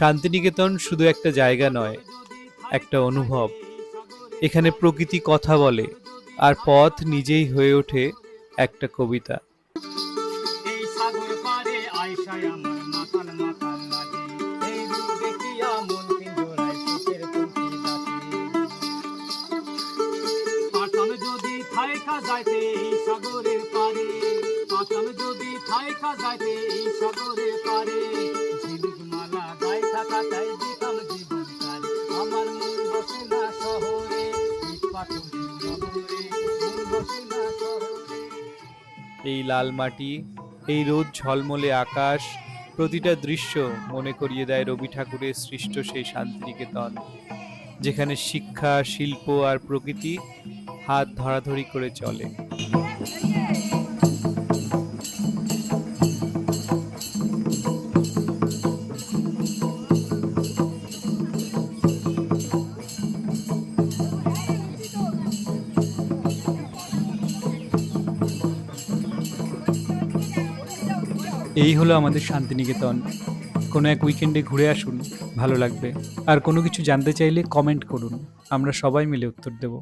শান্তিনিকেতন শুধু একটা জায়গা নয়, একটা অনুভব। এখানে প্রকৃতি কথা বলে, আর পথ নিজেই হয়ে ওঠে একটা কবিতা। এই সাগর পারে আইসায় আমার মাতাল মাতাল লাগে, এই রূপ দেখিয়া মন পিঞ্জরায় সুখের পঙ্খী ডাকে। পারতাম যদি থাইকা যাইতে এই সাগরের পারে, পারতাম যদি থাইকা যাইতে এই সাগরের পারে, ঝিনুক মালা গায়ে থাকা তাই দিতাম জীবনকাল। আমার মন বসে না শহরে, ইট পাথরের নগরে, মন বসে না শহরে। এই লাল মাটি, এই রোদ ঝলমলে আকাশ, প্রতিটা দৃশ্য মনে করিয়ে দেয় রবি ঠাকুরের সৃষ্ট সেই শান্তিনিকেতন, যেখানে শিক্ষা, শিল্প আর প্রকৃতি হাত ধরাধরি করে চলে। এই হলো আমাদের শান্তিনিকেতন। কোনো এক উইকেন্ডে ঘুরে আসুন, ভালো লাগবে। আর কোনো কিছু জানতে চাইলে কমেন্ট করুন, আমরা সবাই মিলে উত্তর দেব।